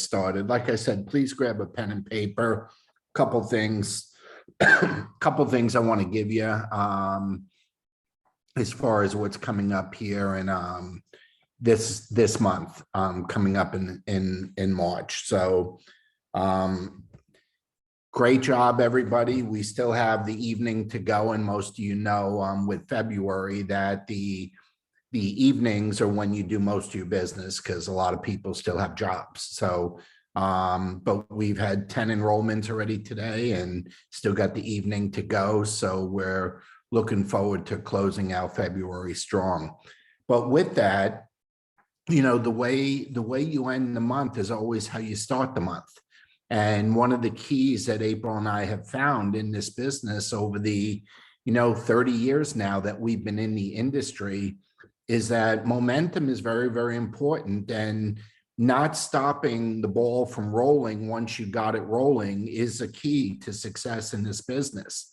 started. Like I said, please grab a pen and paper. Couple things, couple things I want to give you as far as what's coming up here and this month coming up in March. So great job, everybody. We still have the evening to go, and most of you know with February that the evenings are when you do most of your business because a lot of people still have jobs. So but we've had 10 enrollments already today and still got the evening to go. So we're looking forward to closing out February strong. But with that, you know, the way you end the month is always how you start the month. And one of the keys that April and I have found in this business over the, 30 years now that we've been in the industry is that momentum is very, very important, and not stopping the ball from rolling once you got it rolling is a key to success in this business.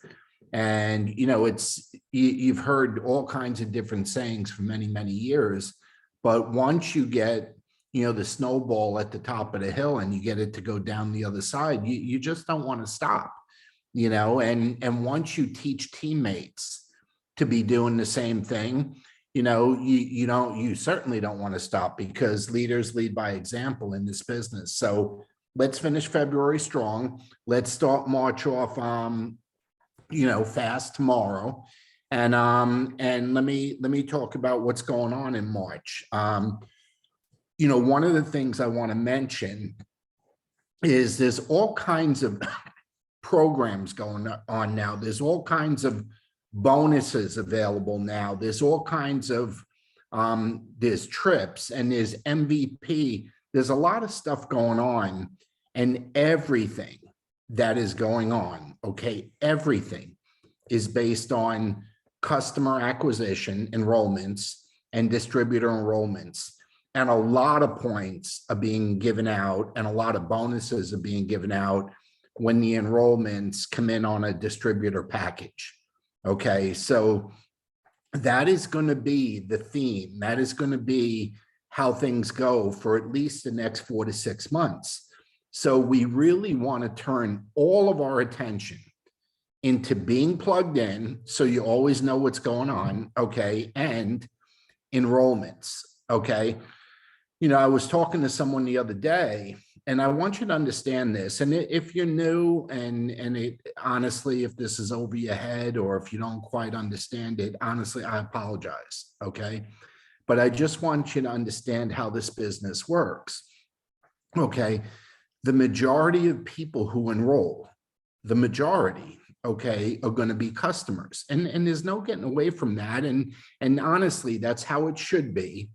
And, you've heard all kinds of different sayings for many, many years, but once you get, the snowball at the top of the hill and you get it to go down the other side, you just don't want to stop, and once you teach teammates to be doing the same thing, you certainly don't want to stop, because leaders lead by example in this business. So let's finish February strong. Let's start March off, fast tomorrow. And let me talk about what's going on in March. One of the things I want to mention is there's all kinds of programs going on now. There's all kinds of bonuses available now. There's all kinds of, there's trips and there's MVP. There's a lot of stuff going on, and everything that is going on, okay, everything is based on customer acquisition enrollments and distributor enrollments. And a lot of points are being given out and a lot of bonuses are being given out when the enrollments come in on a distributor package. Okay, so that is going to be the theme. That is going to be how things go for at least the next 4 to 6 months. So we really want to turn all of our attention into being plugged in, so you always know what's going on, okay, and enrollments, okay? I was talking to someone the other day, and I want you to understand this. And if you're new and honestly, if this is over your head or if you don't quite understand it, honestly, I apologize, okay? But I just want you to understand how this business works, okay? The majority of people who enroll, the majority, okay, are going to be customers. And there's no getting away from that. And honestly, that's how it should be.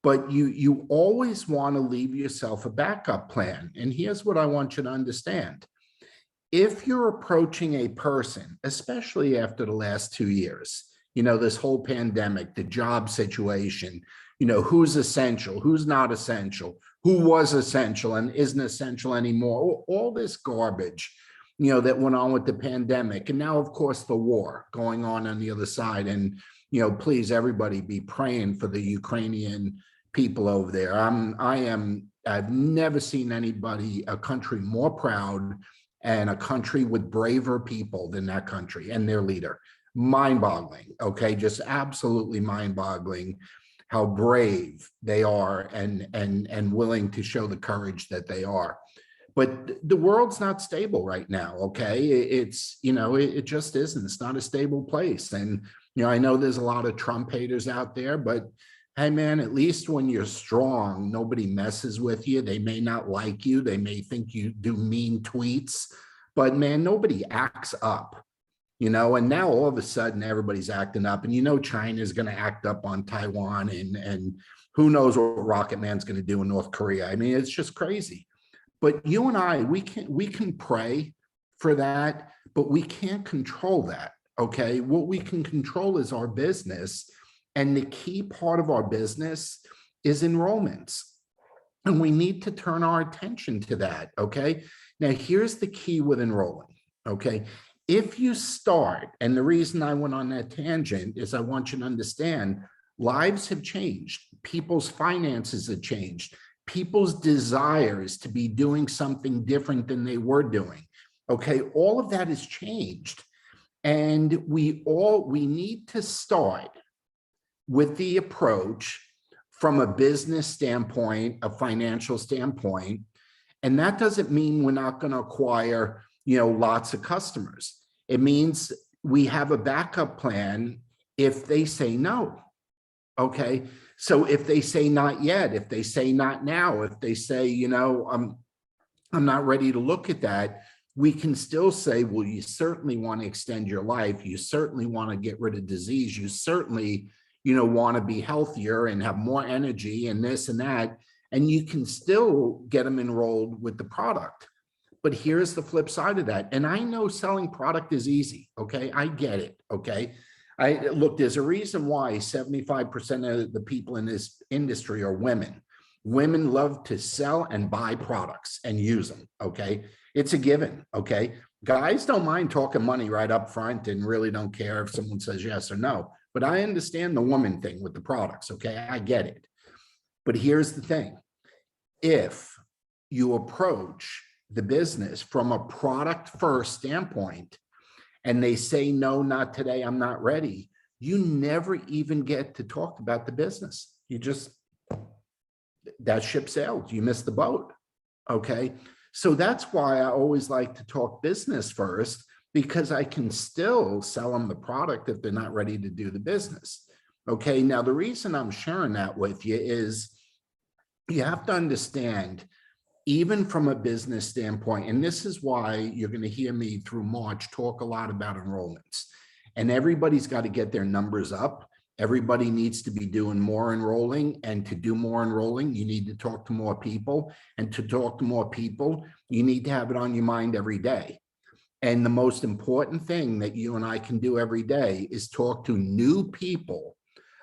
But you always want to leave yourself a backup plan. And here's what I want you to understand. If you're approaching a person, especially after the last 2 years, this whole pandemic, the job situation, who's essential, who's not essential, who was essential and isn't essential anymore, all this garbage, that went on with the pandemic. And now, of course, the war going on the other side. And, please, everybody be praying for the Ukrainian people over there. I've never seen a country more proud and a country with braver people than that country and their leader. Mind-boggling, okay? Just absolutely mind-boggling how brave they are and willing to show the courage that they are. But the world's not stable right now, okay? It's, it just isn't. It's not a stable place. And, I know there's a lot of Trump haters out there, but hey, man, at least when you're strong, nobody messes with you. They may not like you. They may think you do mean tweets, but man, nobody acts up, and now all of a sudden everybody's acting up, and China's going to act up on Taiwan, and who knows what Rocket Man's going to do in North Korea. I mean, it's just crazy. But you and I, we can pray for that, but we can't control that, okay? What we can control is our business. And the key part of our business is enrollments. And we need to turn our attention to that, okay? Now, here's the key with enrolling, okay? If you start, and the reason I went on that tangent is I want you to understand, lives have changed. People's finances have changed. people's desires to be doing something different than they were doing. Okay, all of that has changed. And we need to start with the approach from a business standpoint, a financial standpoint. And that doesn't mean we're not going to acquire, lots of customers. It means we have a backup plan if they say no. Okay. So if they say not yet, if they say not now, if they say, I'm not ready to look at that, we can still say, well, you certainly want to extend your life. You certainly want to get rid of disease. You certainly, want to be healthier and have more energy and this and that. And you can still get them enrolled with the product. But here's the flip side of that. And I know selling product is easy. Okay. I get it. Okay. Look, there's a reason why 75% of the people in this industry are women. Women love to sell and buy products and use them. Okay. It's a given. Okay. Guys don't mind talking money right up front and really don't care if someone says yes or no. But I understand the woman thing with the products. Okay. I get it. But here's the thing. If you approach the business from a product first standpoint and they say, no, not today, I'm not ready, you never even get to talk about the business. That ship sailed, you missed the boat. Okay. So that's why I always like to talk business first, because I can still sell them the product if they're not ready to do the business. Okay. Now, the reason I'm sharing that with you is you have to understand, even from a business standpoint, and this is why you're going to hear me through March talk a lot about enrollments, and everybody's got to get their numbers up. Everybody needs to be doing more enrolling, and to do more enrolling, you need to talk to more people, and to talk to more people, you need to have it on your mind every day. And the most important thing that you and I can do every day is talk to new people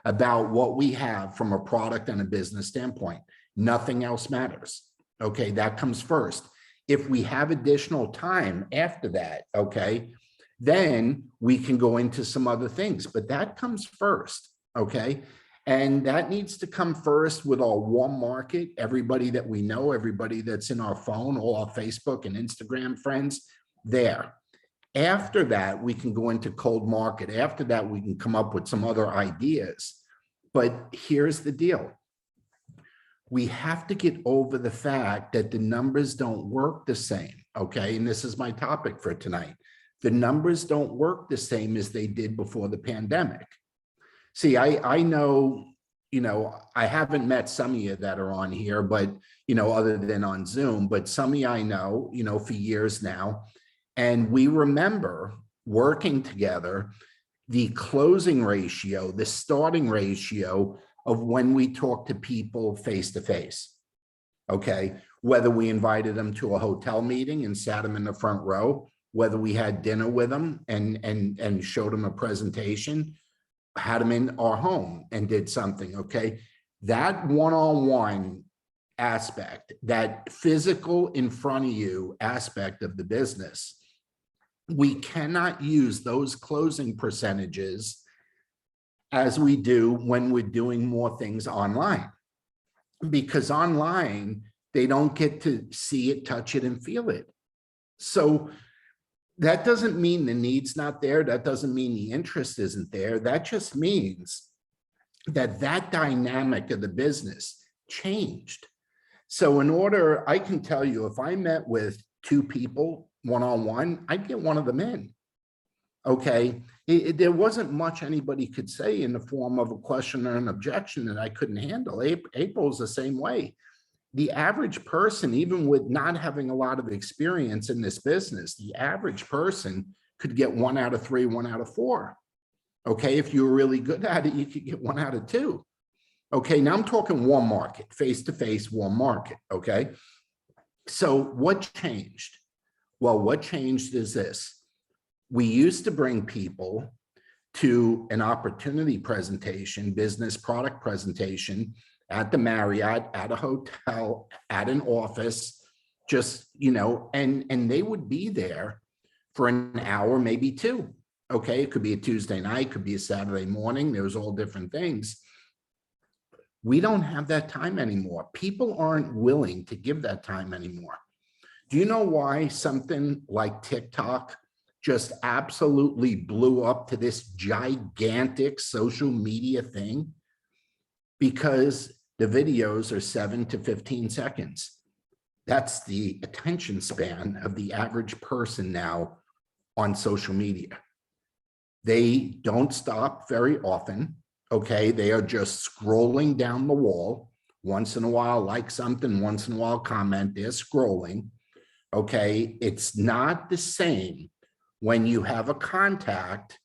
about what we have from a product and a business standpoint. Nothing else matters. Okay, that comes first. If we have additional time after that, okay, then we can go into some other things, but that comes first. Okay. And that needs to come first with our warm market, everybody that we know, everybody that's in our phone, all our Facebook and Instagram friends there. After that, we can go into cold market. After that, we can come up with some other ideas. But here's the deal. We have to get over the fact that the numbers don't work the same. Okay. And this is my topic for tonight. The numbers don't work the same as they did before the pandemic. See, I know, I haven't met some of you that are on here, but, other than on Zoom, but some of you I know, for years now. And we remember working together, the closing ratio, the starting ratio of when we talk to people face to face. Okay. Whether we invited them to a hotel meeting and sat them in the front row, whether we had dinner with them and showed them a presentation, had them in our home and did something. Okay. That one-on-one aspect, that physical in front of you aspect of the business, we cannot use those closing percentages as we do when we're doing more things online, because online, they don't get to see it, touch it, and feel it. So that doesn't mean the need's not there. That doesn't mean the interest isn't there. That just means that dynamic of the business changed. So I can tell you, if I met with two people one-on-one, I'd get one of them in. Okay. There wasn't much anybody could say in the form of a question or an objection that I couldn't handle. April's the same way. The average person, even with not having a lot of experience in this business, the average person could get 1 out of 3, 1 out of 4. Okay. If you were really good at it, you could get 1 out of 2. Okay. Now I'm talking warm market, face-to-face warm market. Okay. So what changed? Well, what changed is this. We used to bring people to an opportunity presentation, business product presentation at the Marriott, at a hotel, at an office, just, and they would be there for an hour, maybe 2. Okay. It could be a Tuesday night, could be a Saturday morning. There was all different things. We don't have that time anymore. People aren't willing to give that time anymore. Do you know why something like TikTok just absolutely blew up to this gigantic social media thing? Because the videos are 7 to 15 seconds. That's the attention span of the average person now on social media. They don't stop very often. Okay, they are just scrolling down the wall. Once in a while, like something, once in a while, comment, they're scrolling. Okay, it's not the same when you have a contact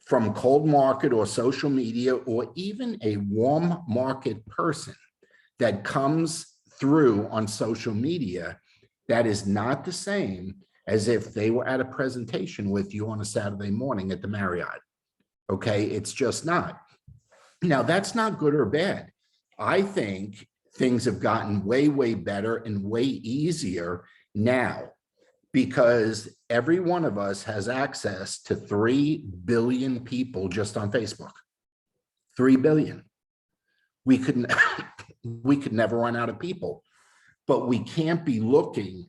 from cold market or social media or even a warm market person that comes through on social media. That is not the same as if they were at a presentation with you on a Saturday morning at the Marriott. Okay, it's just not. Now, that's not good or bad. I think things have gotten way, way better and way easier now because every one of us has access to 3 billion people just on Facebook. 3 billion. We could never run out of people, but we can't be looking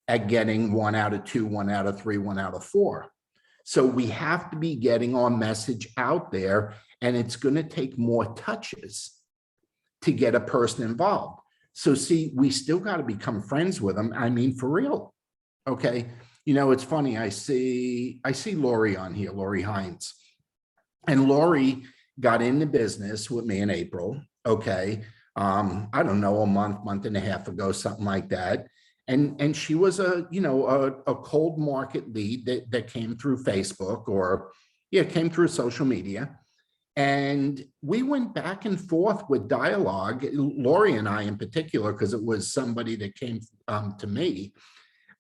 at getting 1 out of 2, 1 out of 3, 1 out of 4. So we have to be getting our message out there, and it's going to take more touches to get a person involved. So see, we still got to become friends with them. I mean, for real. Okay. You know, it's funny. I see Lori on here, Lori Hines, and Lori got into business with me in April. Okay. I don't know, a month and a half ago, something like that. And she was a cold market lead that came through Facebook or came through social media. And we went back and forth with dialogue, Lori and I in particular, because it was somebody that came to me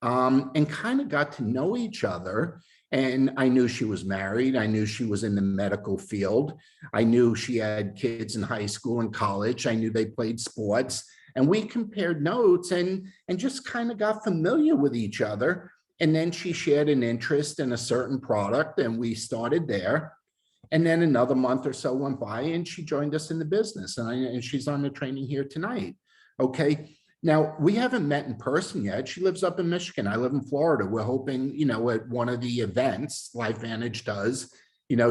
and kind of got to know each other. And I knew she was married. I knew she was in the medical field. I knew she had kids in high school and college. I knew they played sports. And we compared notes and just kind of got familiar with each other. And then she shared an interest in a certain product, and we started there. And then another month or so went by, and she joined us in the business. And she's on the training here tonight. Okay. Now, we haven't met in person yet. She lives up in Michigan. I live in Florida. We're hoping, at one of the events LifeVantage does,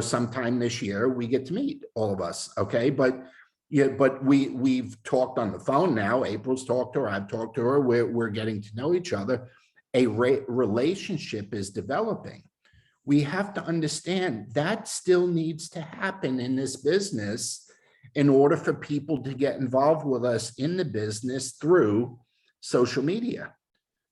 sometime this year, we get to meet all of us. Okay. But we've talked on the phone now. April's talked to her. I've talked to her. We're getting to know each other. A relationship is developing. We have to understand that still needs to happen in this business in order for people to get involved with us in the business through social media.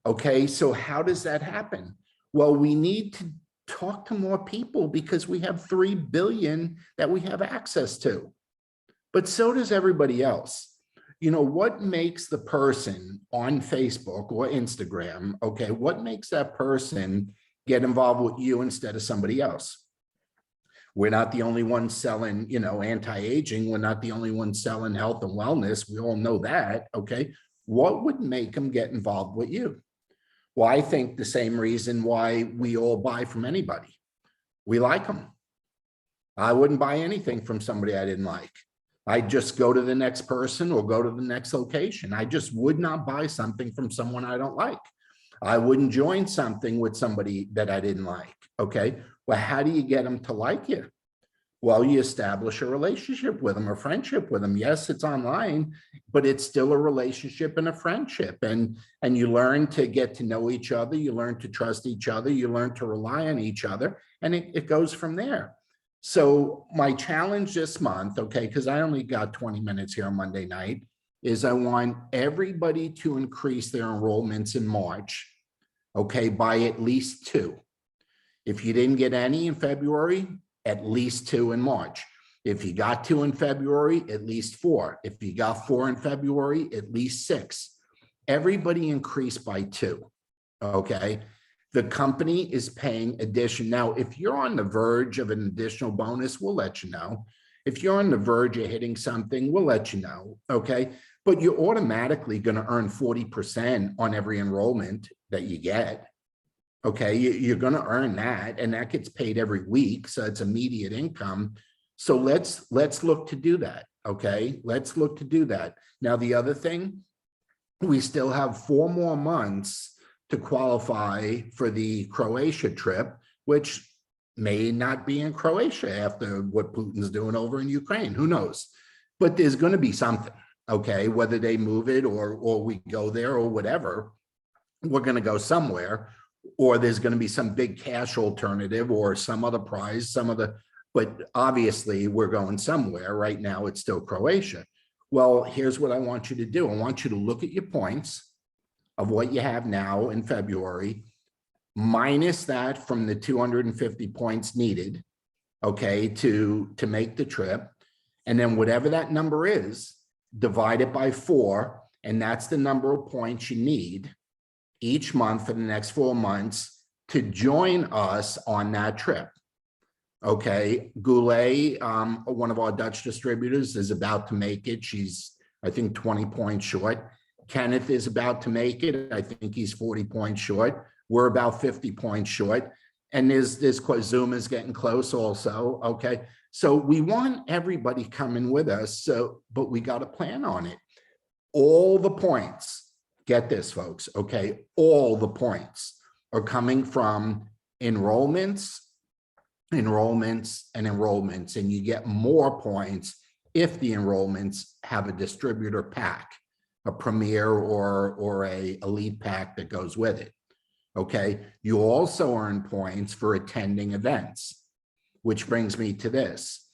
Okay, so how does that happen? Well, we need to talk to more people because we have 3 billion that we have access to. But so does everybody else. What makes the person on Facebook or Instagram, okay, what makes that person get involved with you instead of somebody else? We're not the only ones selling, anti-aging. We're not the only ones selling health and wellness. We all know that, okay? What would make them get involved with you? Well, I think the same reason why we all buy from anybody. We like them. I wouldn't buy anything from somebody I didn't like. I'd just go to the next person or go to the next location. I just would not buy something from someone I don't like. I wouldn't join something with somebody that I didn't like, okay? Well, how do you get them to like you? Well, you establish a relationship with them, a friendship with them. Yes, it's online, but it's still a relationship and a friendship. And you learn to get to know each other. You learn to trust each other. You learn to rely on each other. And it goes from there. So my challenge this month, okay, because I only got 20 minutes here on Monday night, is I want everybody to increase their enrollments in March, okay, by at least 2. If you didn't get any in February, at least 2 in March. If you got 2 in February, at least 4. If you got 4 in February, at least 6. Everybody increased by 2, okay? The company is paying addition. Now, if you're on the verge of an additional bonus, we'll let you know. If you're on the verge of hitting something, we'll let you know, okay? But you're automatically going to earn 40% on every enrollment that you get. Okay, you're going to earn that, and that gets paid every week, so it's immediate income. So let's look to do that. Okay, let's look to do that. Now, the other thing, we still have 4 more months to qualify for the Croatia trip, which may not be in Croatia after what Putin's doing over in Ukraine. Who knows? But there's going to be something, okay? Whether they move it or we go there or whatever, we're going to go somewhere, or there's going to be some big cash alternative or some other prize, but obviously we're going somewhere. Right now, it's still Croatia. Well, here's what I want you to do. I want you to look at your points of what you have now in February, minus that from the 250 points needed, okay, to make the trip. And then whatever that number is, divide it by 4, and that's the number of points you need each month for the next 4 months to join us on that trip. Okay, Goulet, one of our Dutch distributors, is about to make it. She's, I think, 20 points short. Kenneth is about to make it. I think he's 40 points short. We're about 50 points short. And there's Zoom is getting close also. Okay, so we want everybody coming with us. So, but we got to plan on it. All the points, get this, folks. Okay, all the points are coming from enrollments, and you get more points if the enrollments have a distributor pack, a premier or a elite pack that goes with it. Okay, you also earn points for attending events, which brings me to this.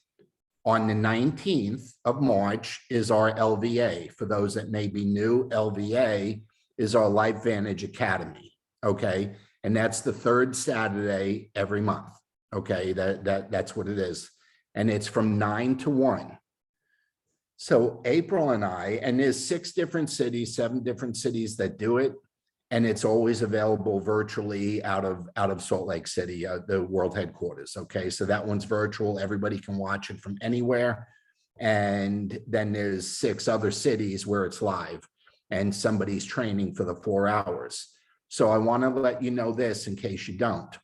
On the 19th of March is our LVA. For those that may be new, LVA is our LifeVantage Academy. Okay, and that's the 3rd Saturday every month. Okay, that's what it is. And it's from 9 to 1. So April and I, and there's 7 different cities that do it. And it's always available virtually out of Salt Lake City, the world headquarters. Okay, so that one's virtual. Everybody can watch it from anywhere. And then there's 6 other cities where it's live and somebody's training for the 4 hours. So I want to let you know this in case you don't.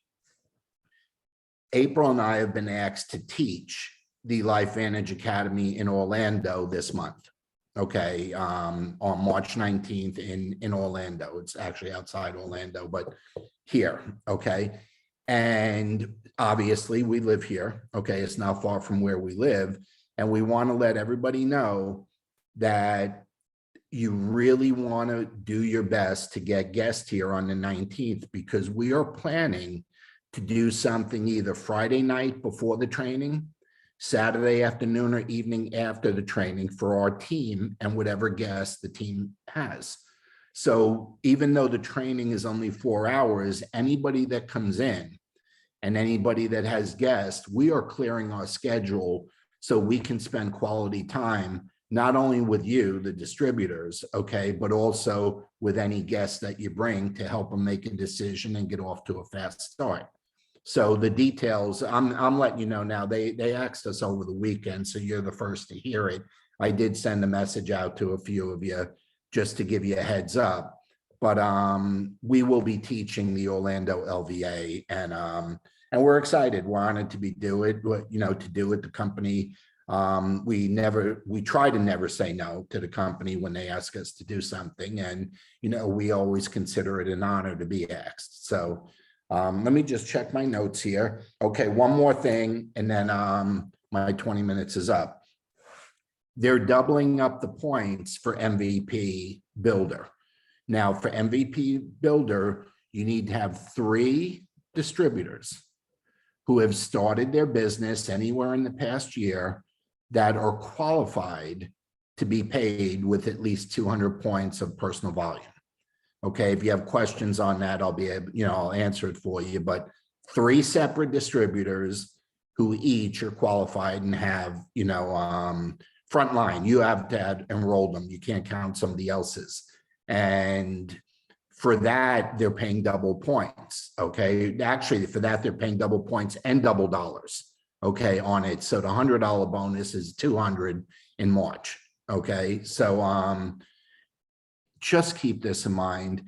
April and I have been asked to teach the LifeVantage Academy in Orlando this month. Okay, on March 19th in Orlando. It's actually outside Orlando, but here, okay? And obviously we live here, okay? It's not far from where we live. And we want to let everybody know that you really want to do your best to get guests here on the 19th, because we are planning to do something either Friday night before the training, Saturday afternoon or evening after the training for our team and whatever guests the team has. So even though the training is only 4 hours, anybody that comes in and anybody that has guests, we are clearing our schedule so we can spend quality time, not only with you, the distributors, okay, but also with any guests that you bring to help them make a decision and get off to a fast start. So the details, I'm letting you know now. They asked us over the weekend, so you're the first to hear it. I did send a message out to a few of you just to give you a heads up. But we will be teaching the Orlando LVA, and we're excited. We're honored to be do it. To do it. The company, we try to never say no to the company when they ask us to do something, and we always consider it an honor to be asked. So. Let me just check my notes here. Okay, one more thing, and then my 20 minutes is up. They're doubling up the points for MVP Builder. Now, for MVP Builder, you need to have 3 distributors who have started their business anywhere in the past year that are qualified to be paid with at least 200 points of personal volume. Okay, if you have questions on that, I'll be able, I'll answer it for you. But 3 separate distributors who each are qualified and have, frontline. You have to enroll them. You can't count somebody else's. And for that, they're paying double points. Okay, actually, for that, they're paying double points and double dollars. Okay, on it. So the $100 bonus is $200 in March. Okay, so just keep this in mind.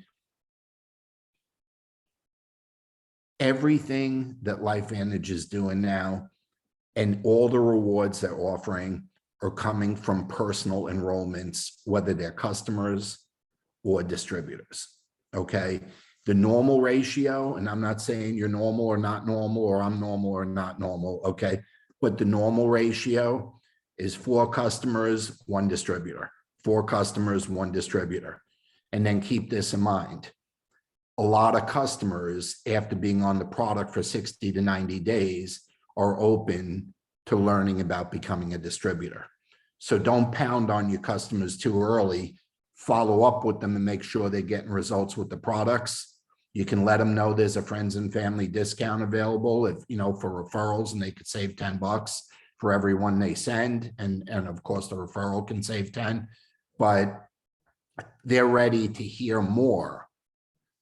Everything that LifeVantage is doing now and all the rewards they're offering are coming from personal enrollments, whether they're customers or distributors, okay? The normal ratio, and I'm not saying you're normal or not normal, or I'm normal or not normal, okay? But the normal ratio is 4 customers, 1 distributor, 4 customers, 1 distributor. And then keep this in mind. A lot of customers, after being on the product for 60 to 90 days, are open to learning about becoming a distributor. So don't pound on your customers too early. Follow up with them and make sure they're getting results with the products. You can let them know there's a friends and family discount available, if you know, for referrals, and they could save $10 for every one they send. And of course the referral can save 10, but they're ready to hear more,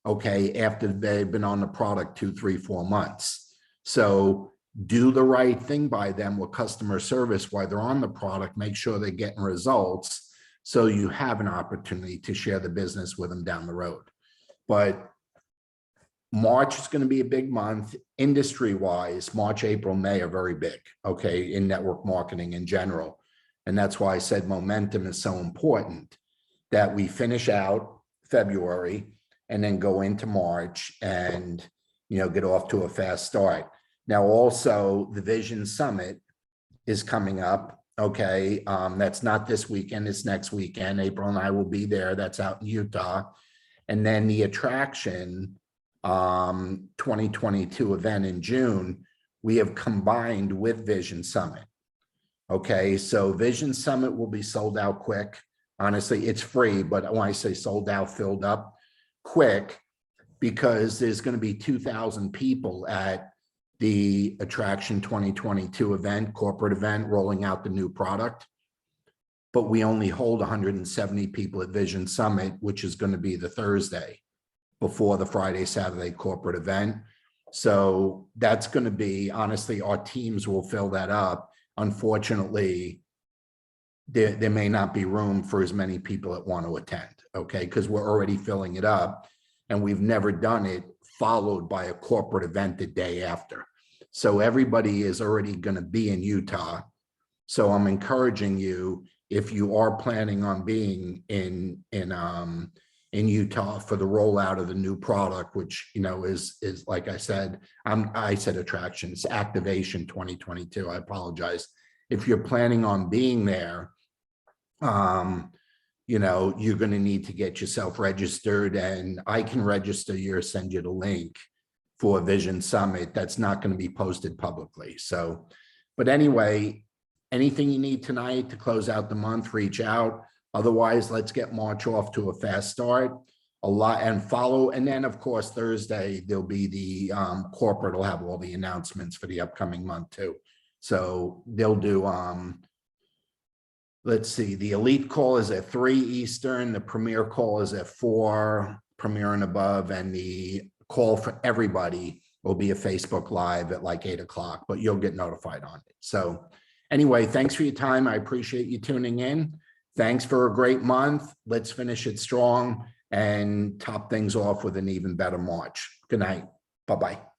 okay, after they've been on the product 2, 3, 4 months. So do the right thing by them with customer service while they're on the product. Make sure they're getting results so you have an opportunity to share the business with them down the road. But March is going to be a big month industry-wise. March, April, May are very big, okay, in network marketing in general. And that's why I said momentum is so important, that we finish out February and then go into March and, you know, get off to a fast start. Now, also the Vision Summit is coming up, okay? That's not this weekend, it's next weekend. April and I will be there. That's out in Utah. And then the Attraction 2022 event in June, we have combined with Vision Summit. Okay, so Vision Summit will be sold out quick. Honestly, it's free, but when I say sold out, filled up quick, because there's going to be 2,000 people at the Attraction 2022 event, corporate event, rolling out the new product. But we only hold 170 people at Vision Summit, which is going to be the Thursday before the Friday, Saturday corporate event. So that's going to be, honestly, our teams will fill that up. Unfortunately, there may not be room for as many people that want to attend, okay? Because we're already filling it up, and we've never done it followed by a corporate event the day after. So everybody is already going to be in Utah. So I'm encouraging you, if you are planning on being in Utah for the rollout of the new product, which, you know, is like I said, I said Attractions, Activation 2022. I apologize. If you're planning on being there, you know, you're going to need to get yourself registered, and I can register you, send you the link for Vision Summit. That's not going to be posted publicly. So, but anyway, anything you need tonight to close out the month, reach out. Otherwise, let's get March off to a fast start. And follow. And then, of course, Thursday, there'll be the corporate will have all the announcements for the upcoming month too. So they'll do, let's see, the elite call is at 3 Eastern. The premier call is at 4, premier and above. And the call for everybody will be a Facebook Live at like 8 o'clock, but you'll get notified on it. So anyway, thanks for your time. I appreciate you tuning in. Thanks for a great month. Let's finish it strong and top things off with an even better March. Good night. Bye-bye.